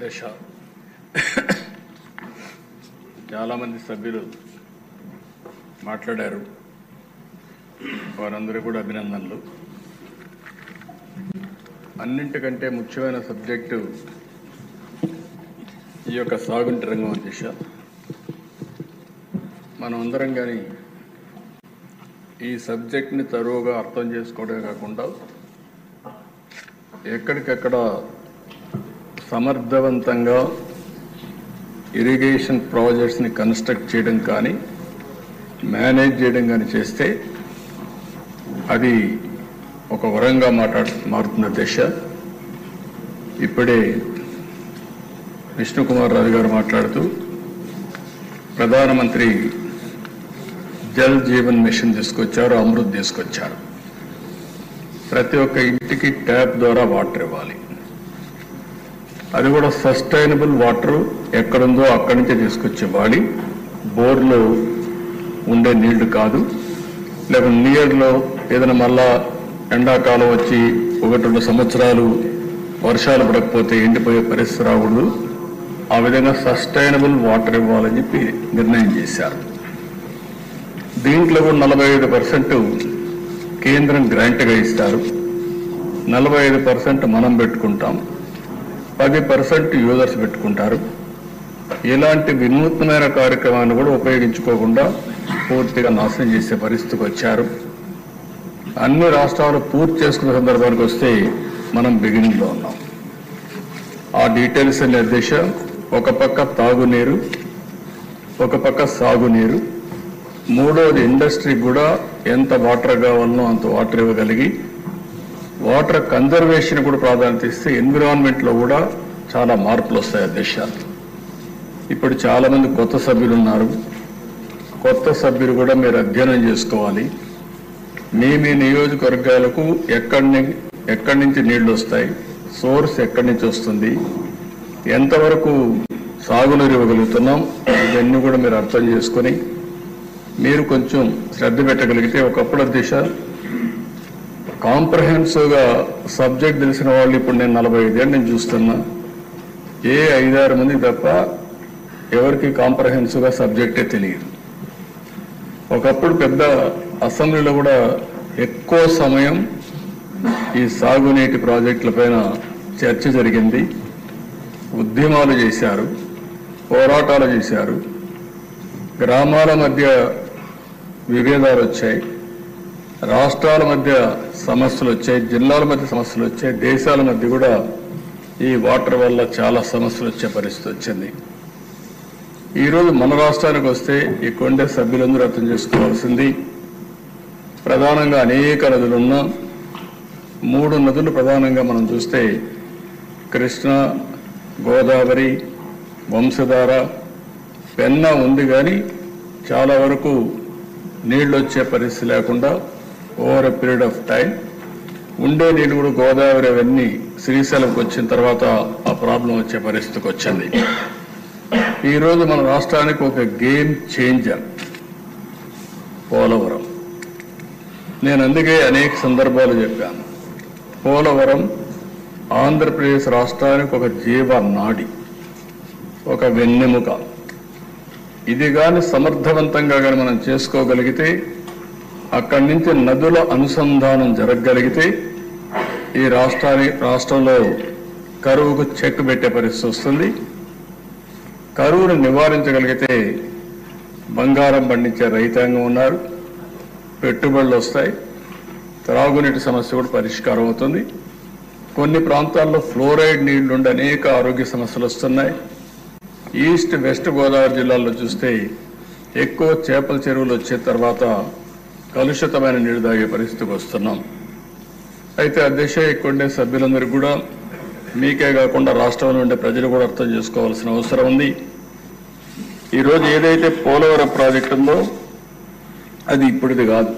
దశ చాలామంది సభ్యులు మాట్లాడారు. వారందరూ కూడా అభినందనలు. అన్నింటికంటే ముఖ్యమైన సబ్జెక్టు ఈ యొక్క సాగునీటి రంగం దిశ. మనం అందరం కానీ ఈ సబ్జెక్ట్ని తరువుగా అర్థం చేసుకోవడమే కాకుండా ఎక్కడికెక్కడ సమర్థవంతంగా ఇరిగేషన్ ప్రాజెక్ట్స్ని కన్స్ట్రక్ట్ చేయడం కానీ మేనేజ్ చేయడం కానీ చేస్తే అది ఒక వరంగా మారుతున్న దశ. ఇప్పుడే విష్ణుకుమార్ రాజు గారు మాట్లాడుతూ ప్రధానమంత్రి జల్ జీవన్ మిషన్ తీసుకొచ్చారు, అమృత్ తీసుకొచ్చారు. ప్రతి ఒక్క ఇంటికి ట్యాప్ ద్వారా వాటర్ ఇవ్వాలి. అది కూడా సస్టైనబుల్ వాటర్ ఎక్కడుందో అక్కడి నుంచే తీసుకొచ్చి ఇవ్వాలి. బోర్లో ఉండే నీళ్లు కాదు, లేకపోతే నియర్లో ఏదైనా మళ్ళా ఎండాకాలం వచ్చి 1-2 సంవత్సరాలు వర్షాలు పడకపోతే ఎండిపోయే పరిస్థితి రాకూడదు. ఆ విధంగా సస్టైనబుల్ వాటర్ ఇవ్వాలని చెప్పి నిర్ణయం చేశారు. దీంట్లో కూడా 45% కేంద్రం గ్రాంట్గా ఇస్తారు, 45% మనం పెట్టుకుంటాం, 10% యూజర్స్ పెట్టుకుంటారు. ఇలాంటి వినూత్నమైన కార్యక్రమాన్ని కూడా ఉపయోగించుకోకుండా పూర్తిగా నాశనం చేసే పరిస్థితికి వచ్చారు. అన్ని రాష్ట్రాలు పూర్తి చేసుకునే సందర్భానికి వస్తే మనం బిగినింగ్లో ఉన్నాం. ఆ డీటెయిల్స్ నిర్దేశ ఒక పక్క తాగునీరు, ఒక పక్క సాగునీరు, మూడోది ఇండస్ట్రీకి కూడా ఎంత వాటర్ కావాలనో అంత వాటర్ ఇవ్వగలిగి వాటర్ కన్జర్వేషన్ కూడా ప్రాధాన్యత ఇస్తే ఎన్విరాన్మెంట్లో కూడా చాలా మార్పులు వస్తాయి దేశాలు. ఇప్పుడు చాలామంది కొత్త సభ్యులు ఉన్నారు. కొత్త సభ్యులు కూడా మీరు అధ్యయనం చేసుకోవాలి. మీ నియోజకవర్గాలకు ఎక్కడి నుంచి నీళ్లు వస్తాయి, సోర్స్ ఎక్కడి నుంచి వస్తుంది, ఎంతవరకు సాగునీరు ఇవ్వగలుగుతున్నాం, ఇవన్నీ కూడా మీరు అర్థం చేసుకొని మీరు కొంచెం శ్రద్ధ పెట్టగలిగితే ఒకప్పుడు దిశ కాంప్రహెన్సివ్గా సబ్జెక్ట్ తెలిసిన వాళ్ళు ఇప్పుడు నేను 45 ఏళ్ళు నేను చూస్తున్నా. ఏ 5-6 మంది తప్ప ఎవరికి కాంప్రహెన్సివ్గా సబ్జెక్టే తెలియదు. ఒకప్పుడు పెద్ద అసెంబ్లీలో కూడా ఎక్కువ సమయం ఈ సాగునీటి ప్రాజెక్టుల పైన చర్చ జరిగింది. ఉద్యమాలు చేశారు, పోరాటాలు చేశారు, గ్రామాల మధ్య విభేదాలు వచ్చాయి, రాష్ట్రాల మధ్య సమస్యలు వచ్చాయి, జిల్లాల మధ్య సమస్యలు వచ్చాయి, దేశాల మధ్య కూడా ఈ వాటర్ వల్ల చాలా సమస్యలు వచ్చే పరిస్థితి వచ్చింది. ఈరోజు మన రాష్ట్రానికి వస్తే ఈ కొండే సభ్యులందరూ అర్థం చేసుకోవాల్సింది ప్రధానంగా అనేక నదులున్నా 3 నదులు ప్రధానంగా మనం చూస్తే కృష్ణ, గోదావరి, వంశధార, పెన్నా ఉంది. కానీ చాలా వరకు నీళ్ళు వచ్చే పరిస్థితి లేకుండా over a period of time ఉండే నీళ్ళు కూడా గోదావరి అవన్నీ శ్రీశైలంకి వచ్చిన తర్వాత ఆ ప్రాబ్లం వచ్చే పరిస్థితికి వచ్చింది. ఈరోజు మన రాష్ట్రానికి ఒక గేమ్ చేంజర్ పోలవరం. నేను అందుకే అనేక సందర్భాలు చెప్పాను, పోలవరం ఆంధ్రప్రదేశ్ రాష్ట్రానికి ఒక జీవనాడి, ఒక వెన్నెముక. ఇది కానీ సమర్థవంతంగా కానీ మనం చేసుకోగలిగితే, అక్కడి నుంచి నదుల అనుసంధానం జరగగలిగితే ఈ రాష్ట్రంలో కరువుకు చెక్ పెట్టే పరిస్థితి వస్తుంది. కరువును నివారించగలిగితే బంగారం పండించే రైతాంగం ఉన్నారు, పెట్టుబడులు వస్తాయి, త్రాగునీటి సమస్య కూడా పరిష్కారం అవుతుంది. కొన్ని ప్రాంతాల్లో ఫ్లోరైడ్ నీళ్లుండి అనేక ఆరోగ్య సమస్యలు వస్తున్నాయి. ఈస్ట్ వెస్ట్ గోదావరి జిల్లాల్లో చూస్తే ఎక్కువ చేపల చెరువులు వచ్చే తర్వాత కలుషితమైన నీళ్లు తాగే పరిస్థితికి వస్తున్నాం. అయితే ఆ దిశ ఎక్కువ సభ్యులందరికీ కూడా మీకే కాకుండా రాష్ట్రంలో ఉండే ప్రజలు కూడా అర్థం చేసుకోవాల్సిన అవసరం ఉంది. ఈరోజు ఏదైతే పోలవరం ప్రాజెక్టు ఉందో అది ఇప్పుడుది కాదు,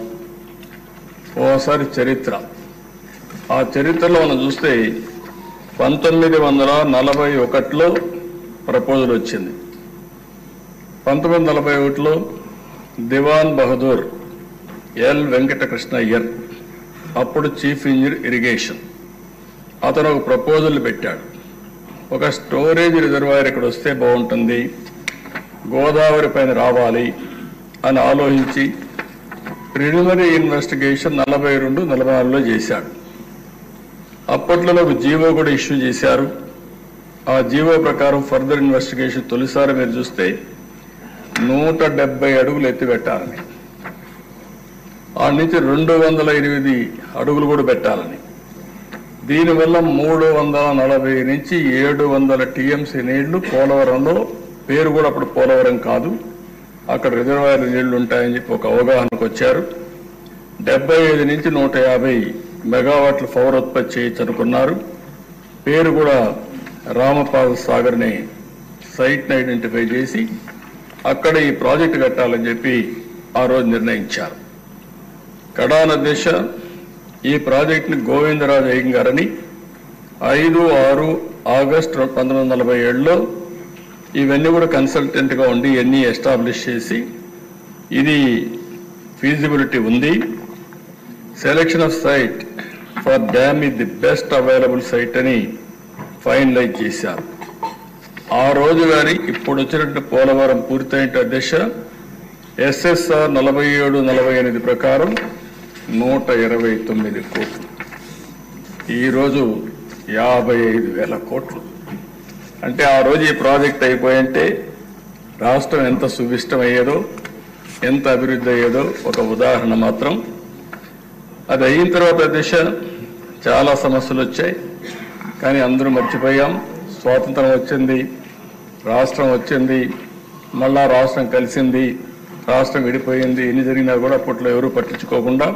ఓసారి చరిత్ర. ఆ చరిత్రలో మనం చూస్తే 1941లో ప్రపోజల్ వచ్చింది. 1941లో దివాన్ బహదూర్ ఎల్ వెంకటకృష్ణ అయ్యర్, అప్పుడు చీఫ్ ఇంజనీర్ ఇరిగేషన్, అతను ఒక ప్రపోజల్ పెట్టాడు. ఒక స్టోరేజ్ రిజర్వాయర్ ఇక్కడ వస్తే బాగుంటుంది, గోదావరి పైన రావాలి అని ఆలోచించి ప్రిలిమినరీ ఇన్వెస్టిగేషన్ 42-44లో చేశాడు. అప్పట్లో ఒక జీవో కూడా ఇష్యూ చేశారు. ఆ జీవో ప్రకారం ఫర్దర్ ఇన్వెస్టిగేషన్ తొలిసారి మీరు చూస్తే 170 అడుగులు ఎత్తి పెట్టాలని, ఆ నుంచి 208 అడుగులు కూడా పెట్టాలని, దీనివల్ల 340 నుంచి 700 టీఎంసీ నీళ్లు పోలవరంలో, పేరు కూడా అప్పుడు పోలవరం కాదు, అక్కడ రిజర్వాయర్ నీళ్లు ఉంటాయని చెప్పి ఒక అవగాహనకు వచ్చారు. 75 నుంచి 150 మెగావాట్ల పవర్ ఉత్పత్తి చేయొచ్చు అనుకున్నారు. పేరు కూడా రామపాద సాగర్ని సైట్ని ఐడెంటిఫై చేసి అక్కడ ఈ ప్రాజెక్టు కట్టాలని చెప్పి ఆ రోజు నిర్ణయించారు. కడాన దిశ ఈ ప్రాజెక్టుని గోవిందరాజు అయ్యంగారని 5-6 ఆగస్టు 1947లో ఇవన్నీ కూడా కన్సల్టెంట్గా ఉండి ఇవన్నీ ఎస్టాబ్లిష్ చేసి ఇది ఫీజిబిలిటీ ఉంది, selection of site for dam is the best available site అని ఫైనలైజ్ చేశారు. ఆ రోజు కానీ ఇప్పుడు వచ్చినట్టు పోలవరం పూర్తయిన దిశ ఎస్ఎస్ఆర్ 47-48 ప్రకారం 129 కోట్లు, ఈరోజు 55,000 కోట్లు. అంటే ఆ రోజు ఈ ప్రాజెక్ట్ అయిపోయింటే రాష్ట్రం ఎంత సువిష్టమయ్యేదో, ఎంత అభివృద్ధి అయ్యేదో ఒక ఉదాహరణ మాత్రం. అది అయిన తర్వాత దిశ చాలా సమస్యలు వచ్చాయి, కానీ అందరూ మర్చిపోయాం. స్వాతంత్రం వచ్చింది, రాష్ట్రం వచ్చింది, మళ్ళా రాష్ట్రం కలిసింది, రాష్ట్రం విడిపోయింది, ఎన్ని జరిగినా కూడా అప్పట్లో ఎవరూ పట్టించుకోకుండా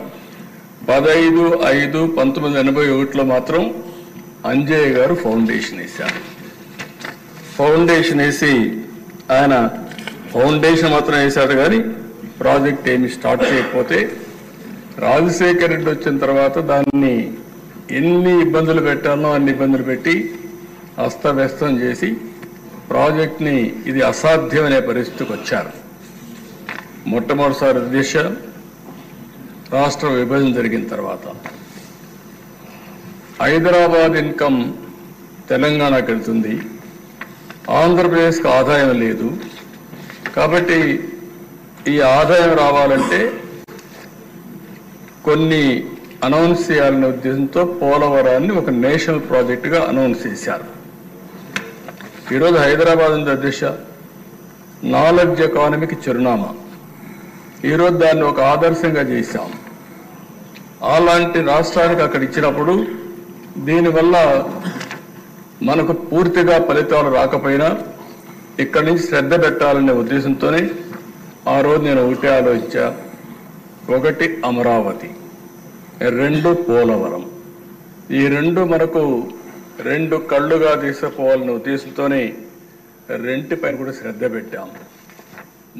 15/5/1981లో మాత్రం అంజయ్య గారు ఫౌండేషన్ వేశారు. ఫౌండేషన్ వేసి ఆయన ఫౌండేషన్ మాత్రం వేశాడు, కానీ ప్రాజెక్ట్ ఏమి స్టార్ట్ చేయకపోతే రాజశేఖర్ రెడ్డి వచ్చిన తర్వాత దాన్ని ఎన్ని ఇబ్బందులు పెట్టాలో అన్ని ఇబ్బందులు పెట్టి అస్తవ్యస్తం చేసి ప్రాజెక్ట్ని ఇది అసాధ్యమనే పరిస్థితికి వచ్చారు. మొట్టమొదటిసారి దిశ రాష్ట్ర విభజన జరిగిన తర్వాత హైదరాబాద్ ఇన్కమ్ తెలంగాణకు వెళ్తుంది, ఆంధ్రప్రదేశ్కి ఆదాయం లేదు. కాబట్టి ఈ ఆదాయం రావాలంటే కొన్ని అనౌన్స్ చేయాలనే ఉద్దేశంతో పోలవరాన్ని ఒక నేషనల్ ప్రాజెక్టుగా అనౌన్స్ చేశారు. ఈరోజు హైదరాబాద్ ఉంది దిశ, నాలెడ్జ్ ఎకానమీకి చిరునామా. ఈరోజు దాన్ని ఒక ఆదర్శంగా చేశాం. అలాంటి రాష్ట్రానికి అక్కడ ఇచ్చినప్పుడు దీనివల్ల మనకు పూర్తిగా ఫలితాలు రాకపోయినా ఇక్కడి నుంచి శ్రద్ధ పెట్టాలనే ఉద్దేశంతోనే ఆ రోజు నేను ఒకటే ఆలోచించా, 1 అమరావతి, 2 పోలవరం. ఈ 2 మనకు 2 కళ్ళుగా తీసుకుపోవాలనే ఉద్దేశంతోనే 2 పైన కూడా శ్రద్ధ పెట్టాం.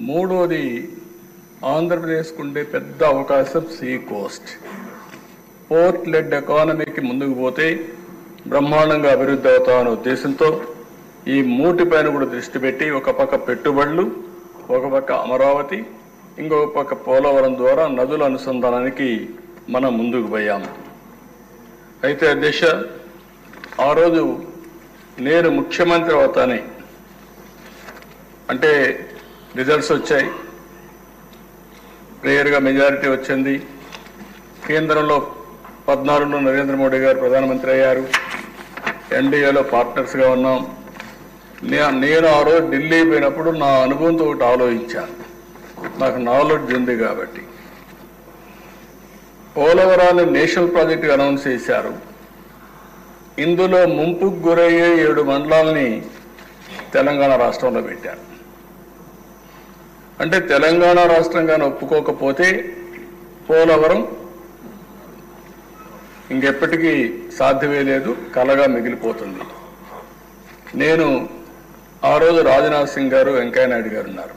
3వది ఆంధ్రప్రదేశ్కు ఉండే పెద్ద అవకాశం సీ కోస్ట్, పోర్ట్ లెడ్ ఎకానమీకి ముందుకు పోతే బ్రహ్మాండంగా అభివృద్ధి అవుతామనే ఉద్దేశంతో ఈ 3 పైన కూడా దృష్టి పెట్టి ఒక పక్క పెట్టుబడులు, ఒక పక్క అమరావతి, ఇంకొక పక్క పోలవరం ద్వారా నదుల అనుసంధానానికి మనం ముందుకు పోయాము. అయితే దిశ ఆ రోజు నేను ముఖ్యమంత్రి అవుతానే, అంటే రిజల్ట్స్ వచ్చాయి, క్లియర్గా మెజారిటీ వచ్చింది. కేంద్రంలో 14లో నరేంద్ర మోడీ గారు ప్రధానమంత్రి అయ్యారు, ఎన్డీఏలో పార్ట్నర్స్గా ఉన్నాం. నేను ఆ రోజు ఢిల్లీ పోయినప్పుడు నా అనుభవంతో ఒకటి ఆలోచించాను, నాకు నాలెడ్జ్ ఉంది కాబట్టి. పోలవరాన్ని నేషనల్ ప్రాజెక్టుగా అనౌన్స్ చేశారు. ఇందులో ముంపుకు గురయ్యే 7 మండలాలని తెలంగాణ రాష్ట్రంలో పెట్టారు. అంటే తెలంగాణ రాష్ట్రంగానే ఒప్పుకోకపోతే పోలవరం ఇంకెప్పటికీ సాధ్యమే లేదు, కలగా మిగిలిపోతుంది. నేను ఆ రోజు రాజ్నాథ్ సింగ్ గారు, వెంకయ్య నాయుడు గారు ఉన్నారు,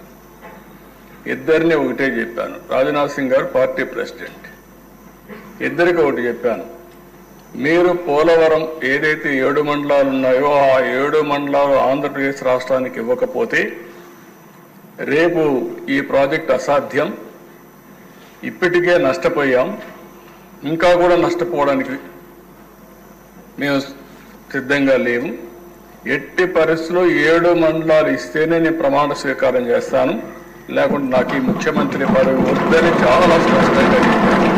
ఇద్దరిని ఒకటే చెప్పాను. రాజ్నాథ్ సింగ్ గారు పార్టీ ప్రెసిడెంట్, ఇద్దరికి ఒకటి చెప్పాను, మీరు పోలవరం ఏదైతే 7 మండలాలు ఉన్నాయో ఆ 7 మండలాలు ఆంధ్రప్రదేశ్ రాష్ట్రానికి ఇవ్వకపోతే రేపు ఈ ప్రాజెక్ట్ అసాధ్యం, ఇప్పటికే నష్టపోయాం, ఇంకా కూడా నష్టపోవడానికి మేము సిద్ధంగా లేము. ఎట్టి పరిస్థితుల్లో 7 మండలాలు ఇస్తేనే నేను ప్రమాణ స్వీకారం చేస్తాను, లేకుంటే నాకు ఈ ముఖ్యమంత్రి పదవి వద్దని చాలా స్పష్టంగా చెప్పాను.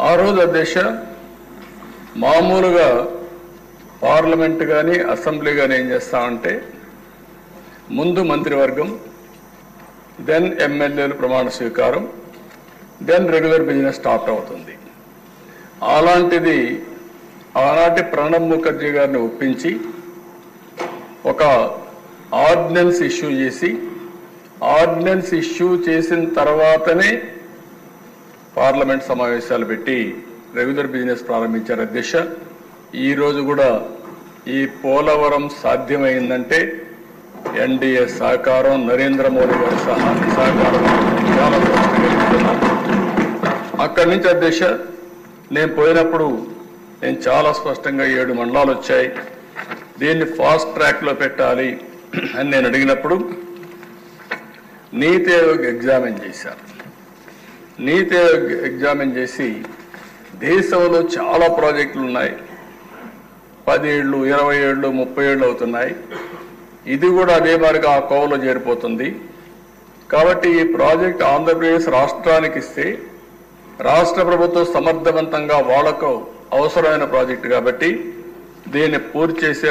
ఆ రోజు అధ్యక్ష మామూలుగా పార్లమెంట్ కానీ అసెంబ్లీ కానీ ఏం చేస్తామంటే ముందు మంత్రివర్గం, దెన్ ఎమ్మెల్యేలు ప్రమాణ స్వీకారం, దెన్ రెగ్యులర్ బిజినెస్ స్టార్ట్ అవుతుంది. అలాంటిది ఆనాటి ప్రణబ్ ముఖర్జీ గారిని ఒప్పించి ఒక ఆర్డినెన్స్ ఇష్యూ చేసి, ఆర్డినెన్స్ ఇష్యూ చేసిన తర్వాతనే పార్లమెంట్ సమావేశాలు పెట్టి రెగ్యులర్ బిజినెస్ ప్రారంభించారు అధ్యక్ష. ఈరోజు కూడా ఈ పోలవరం సాధ్యమైందంటే ఎన్డీఏ సహకారం, నరేంద్ర మోడీ గారి సహకారం చాలా స్పష్టంగా. అక్కడి నుంచి అధ్యక్ష నేను పోయినప్పుడు నేను చాలా స్పష్టంగా 7 మండలాలు వచ్చాయి, దీన్ని ఫాస్ట్ ట్రాక్లో పెట్టాలి అని నేను అడిగినప్పుడు నీతి ఆయోగ్ ఎగ్జామిన్ చేశారు. నీతి ఆయోగ్ ఎగ్జామిన్ చేసి దేశంలో చాలా ప్రాజెక్టులు ఉన్నాయి, 10 ఏళ్ళు, 20 ఏళ్ళు, 30 ఏళ్ళు అవుతున్నాయి, ఇది కూడా అదే మాదిరిగా ఆ కోవలో చేరిపోతుంది. కాబట్టి ఈ ప్రాజెక్ట్ ఆంధ్రప్రదేశ్ రాష్ట్రానికి ఇస్తే రాష్ట్ర ప్రభుత్వం సమర్థవంతంగా వాళ్లకు అవసరమైన ప్రాజెక్టు కాబట్టి దీన్ని పూర్తి చేసే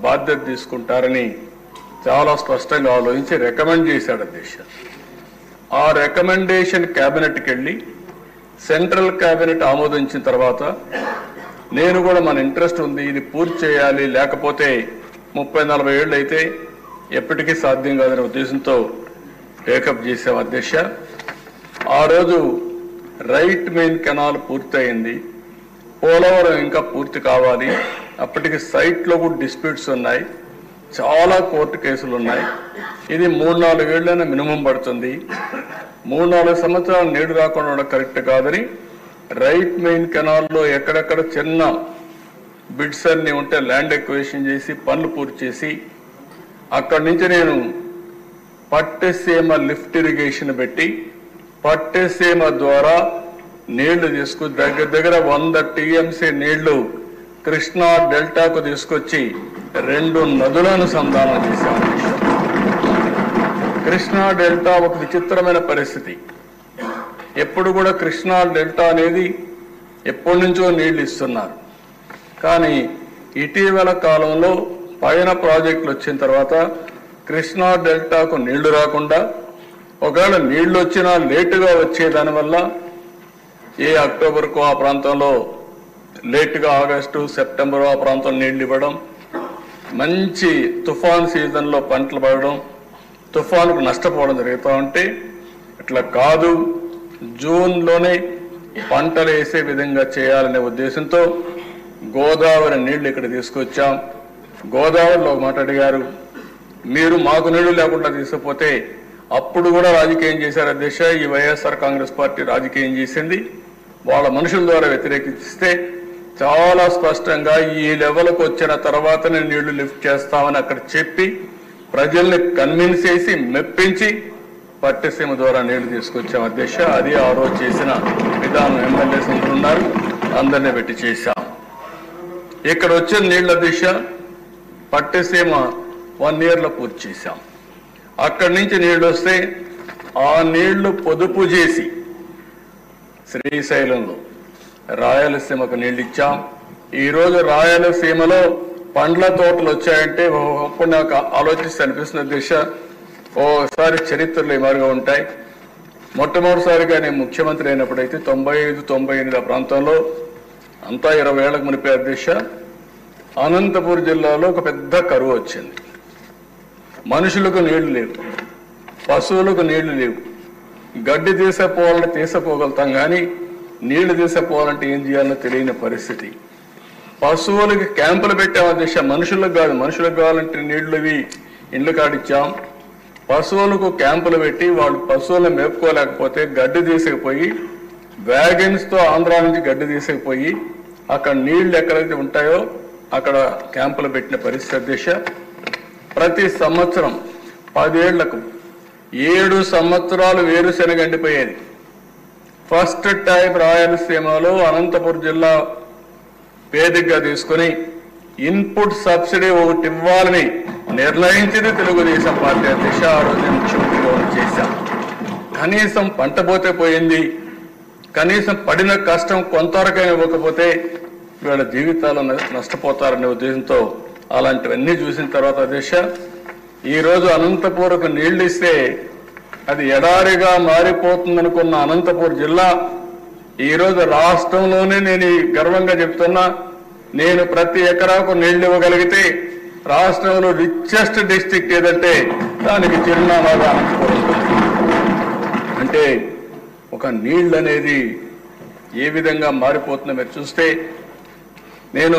బాధ్యత తీసుకుంటారని చాలా స్పష్టంగా ఆలోచించి రికమెండ్ చేశాడు అధ్యక్ష. ఆ రికమెండేషన్ క్యాబినెట్కి వెళ్ళి సెంట్రల్ క్యాబినెట్ ఆమోదించిన తర్వాత నేను కూడా మన ఇంట్రెస్ట్ ఉంది, ఇది పూర్తి చేయాలి, లేకపోతే 30-40 ఏళ్ళు అయితే ఎప్పటికీ సాధ్యం కాదనే ఉద్దేశంతో టేకప్ చేసాం అధ్యక్ష. ఆ రోజు రైట్ మెయిన్ కెనాల్ పూర్తయింది, పోలవరం ఇంకా పూర్తి కావాలి. అప్పటికి సైట్లో కూడా డిస్ప్యూట్స్ ఉన్నాయి, చాలా కోర్టు కేసులు ఉన్నాయి. ఇది 3-4 ఏళ్ళైనా మినిమం పడుతుంది. 3-4 సంవత్సరాలు నీడు రాకుండా ఉండడం కరెక్ట్ కాదని రైట్ మెయిన్ కెనాల్లో ఎక్కడెక్కడ చిన్న బిడ్స్ అన్ని ఉంటే ల్యాండ్ ఎక్వేషన్ చేసి పనులు పూర్తి చేసి అక్కడి నుంచి నేను పట్టెసీమ లిఫ్ట్ ఇరిగేషన్ పెట్టి పట్టెసీమ ద్వారా నీళ్లు తీసుకు దగ్గర 100 టీఎంసీ నీళ్లు కృష్ణా డెల్టాకు తీసుకొచ్చి 2 నదులను సంధానం చేశాను. కృష్ణా డెల్టా ఒక విచిత్రమైన పరిస్థితి. ఎప్పుడు కూడా కృష్ణా డెల్టా అనేది ఎప్పటి నుంచో నీళ్లు ఇస్తున్నారు, కానీ ఇటీవల కాలంలో పైన ప్రాజెక్టులు వచ్చిన తర్వాత కృష్ణా డెల్టాకు నీళ్లు రాకుండా, ఒకవేళ నీళ్లు వచ్చినా లేటుగా వచ్చే దానివల్ల ఏ అక్టోబర్కు ఆ ప్రాంతంలో లేటుగా ఆగస్టు సెప్టెంబర్ ఆ ప్రాంతం నీళ్లు ఇవ్వడం, మంచి తుఫాన్ సీజన్లో పంటలు పడడం, తుఫానుకు నష్టపోవడం జరుగుతూ ఉంటే ఇట్లా కాదు, జూన్లోనే పంటలు వేసే విధంగా చేయాలనే ఉద్దేశంతో గోదావరి నీళ్లు ఇక్కడ తీసుకొచ్చాం. గోదావరిలో ఒక మాట అడిగారు, మీరు మాకు నీళ్లు లేకుండా తీసుకుపోతే అప్పుడు కూడా రాజకీయం చేశారు అధ్యక్ష. ఈ వైఎస్ఆర్ కాంగ్రెస్ పార్టీ రాజకీయం చేసింది, వాళ్ళ మనుషుల ద్వారా వ్యతిరేకిస్తే చాలా స్పష్టంగా ఈ లెవెల్కి వచ్చిన తర్వాతనే నీళ్లు లిఫ్ట్ చేస్తామని అక్కడ చెప్పి ప్రజల్ని కన్విన్స్ చేసి మెప్పించి పట్టెసీమ ద్వారా నీళ్లు తీసుకొచ్చాం అధ్యక్ష. అది ఆ రోజు చేసిన విధానం. ఎమ్మెల్యేస్ ఉన్నారు, అందరినీ పెట్టి చేశాం. ఇక్కడ వచ్చిన నీళ్ల దిశ పట్టెసీమ 1 yearలో పూర్తి చేశాం. అక్కడి నుంచి నీళ్లు వస్తే ఆ నీళ్లు పొదుపు చేసి శ్రీశైలంలో రాయలసీమకు నీళ్ళు ఇచ్చాం. ఈరోజు రాయలసీమలో పండ్ల తోటలు వచ్చాయంటే అప్పుడు నాకు ఆలోచిస్తే అనిపిస్తున్న దిశ ఓసారి చరిత్రలు ఈ మాదిరిగా ఉంటాయి. మొట్టమొదటిసారిగా నేను ముఖ్యమంత్రి అయినప్పుడైతే 95-98 ప్రాంతంలో అంతా 20 ఏళ్లకు మునిపే అధ్యక్ష అనంతపూర్ జిల్లాలో ఒక పెద్ద కరువు వచ్చింది. మనుషులకు నీళ్లు లేవు, పశువులకు నీళ్లు లేవు. గడ్డి తీసపోవాలంటే తీసపోగలుగుతాం, కానీ నీళ్లు తీసపోవాలంటే ఏం చేయాలో తెలియని పరిస్థితి. పశువులకి క్యాంపులు పెట్టాం అధ్యక్ష, మనుషులకు కాదు. మనుషులకు కావాలంటే నీళ్లు ఇండ్లు కాడిచ్చాం. పశువులకు క్యాంపులు పెట్టి వాళ్ళు పశువులను మేపుకోలేకపోతే గడ్డి తీసుకుపోయి వ్యాగన్స్తో ఆంధ్రా నుంచి గడ్డి తీసుకుపోయి అక్కడ నీళ్లు ఎక్కడైతే ఉంటాయో అక్కడ క్యాంపులు పెట్టిన పరిస్థితి అధ్యక్ష. ప్రతి సంవత్సరం 10 ఏళ్లకు 7 సంవత్సరాలు వేరుశెనగ ఎండిపోయేది. ఫస్ట్ టైం రాయలసీమలో అనంతపురం జిల్లా వేదికగా తీసుకుని ఇన్పుట్ సబ్సిడీ ఒకటి ఇవ్వాలని నిర్ణయించింది తెలుగుదేశం పార్టీ అధ్యక్ష. ఆ రోజు ముఖ్యమంత్రిగా చేశాం. కనీసం పంట పోతే పోయింది, కనీసం పడిన కష్టం కొంతవరకైనా ఇవ్వకపోతే వీళ్ళ జీవితాలు నష్టపోతారనే ఉద్దేశంతో అలాంటివన్నీ చూసిన తర్వాత అధ్యక్ష, ఈరోజు అనంతపూర్కు నీళ్లు ఇస్తే అది ఎడారిగా మారిపోతుందనుకున్న అనంతపూర్ జిల్లా ఈరోజు రాష్ట్రంలోనే నేను గర్వంగా చెప్తున్నా, నేను ప్రతి ఎకరాకు నీళ్లు ఇవ్వగలిగితే రాష్ట్రంలో రిచెస్ట్ డిస్ట్రిక్ట్ ఏదంటే దానికి చిరునామాగా అనంతపూర్ ఉంటుంది. అంటే ఒక నీళ్ళు అనేది ఏ విధంగా మారిపోతుందో మీరు చూస్తే, నేను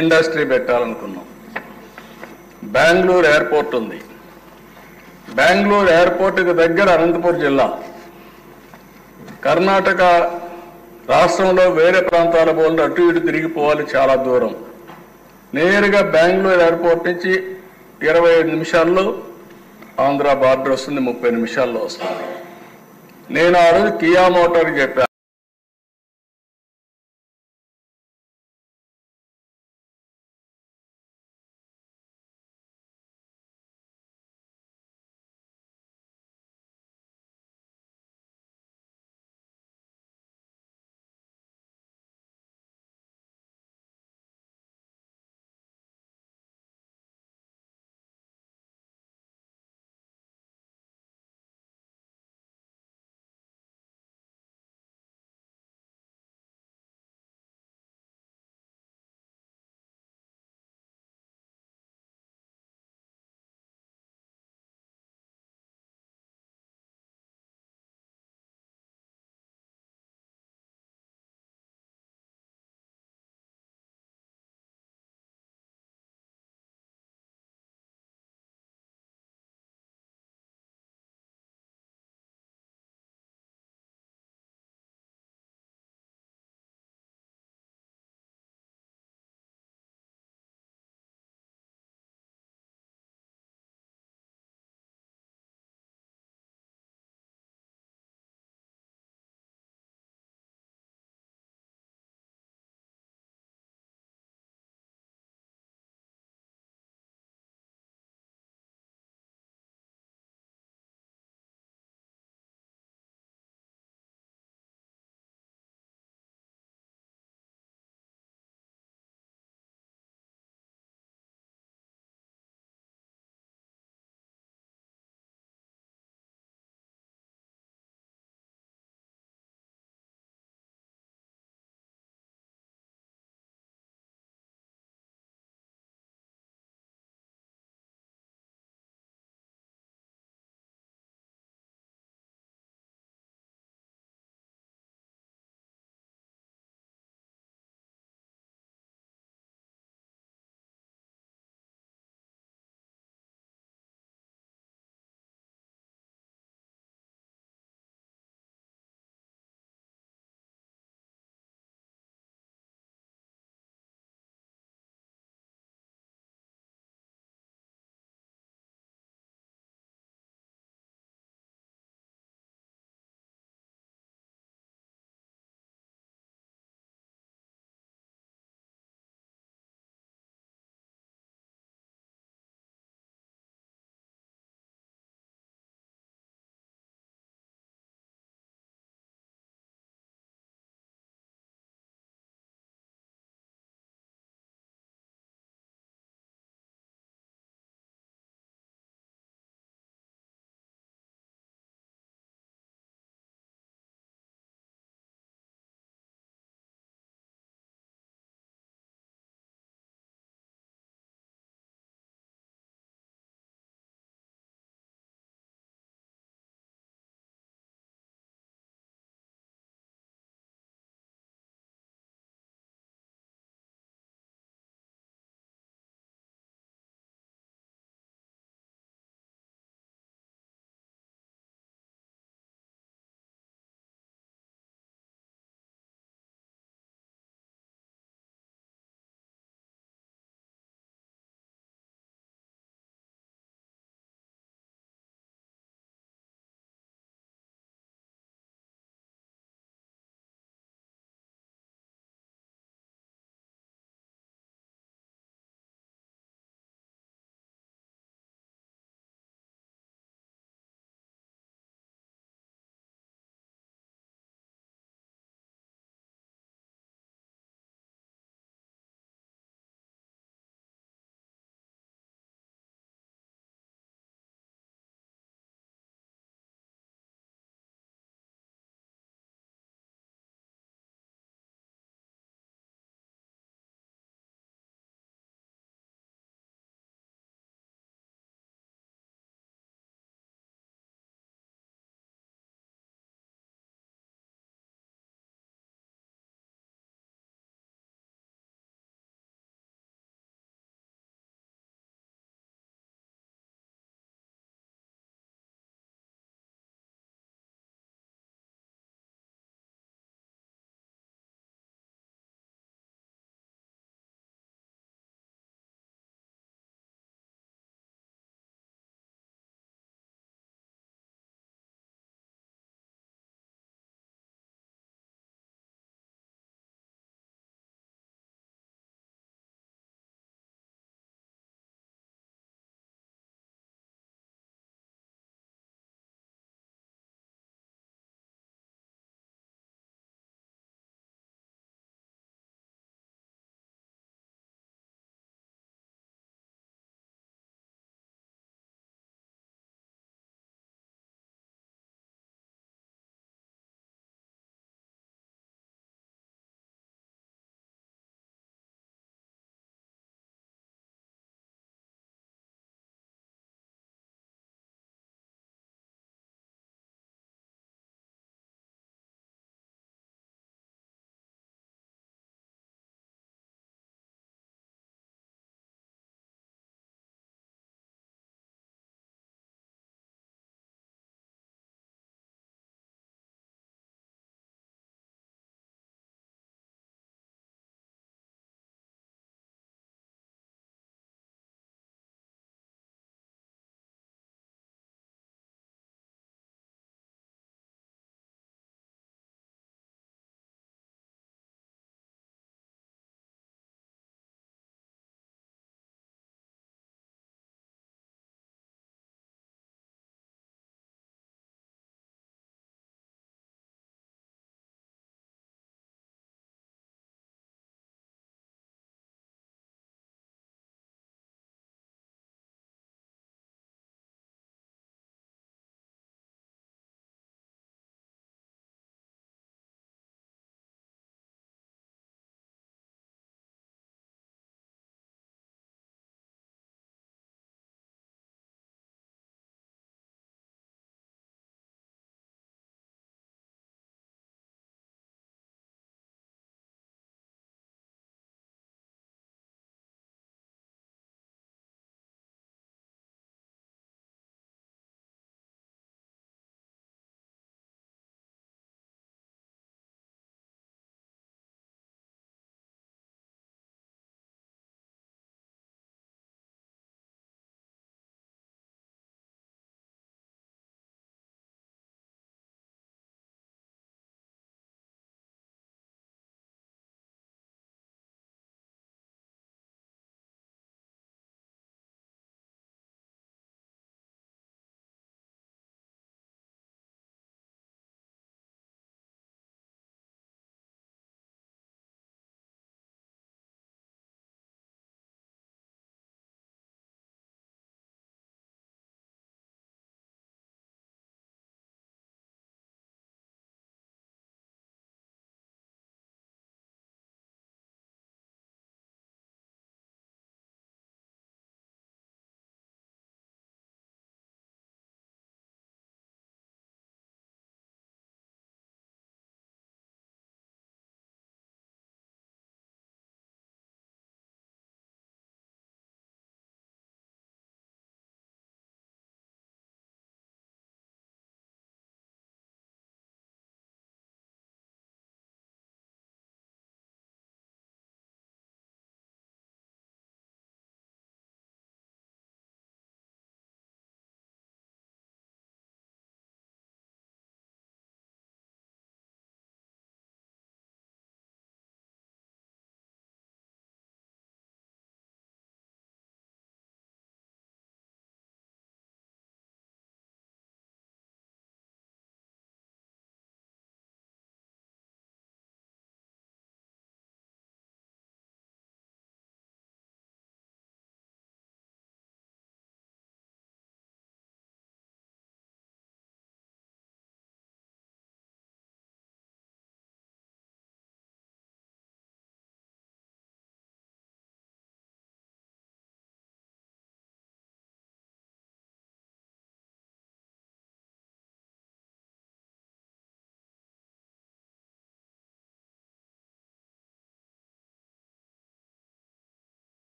ఇండస్ట్రీ పెట్టాలనుకున్నాం. బెంగళూరు ఎయిర్పోర్ట్ ఉంది. బెంగళూరు ఎయిర్పోర్ట్కి దగ్గర అనంతపూర్ జిల్లా. కర్ణాటక రాష్ట్రంలో వేరే ప్రాంతాల పోలు అటు ఇటు తిరిగిపోవాలి, చాలా దూరం. నేరుగా బెంగళూరు ఎయిర్పోర్ట్ నుంచి 25 నిమిషాల్లో ఆంధ్ర బార్డర్ వస్తుంది, 30 నిమిషాల్లో వస్తుంది. నేను ఆ రోజు కియా మోటార్కి చెప్పా,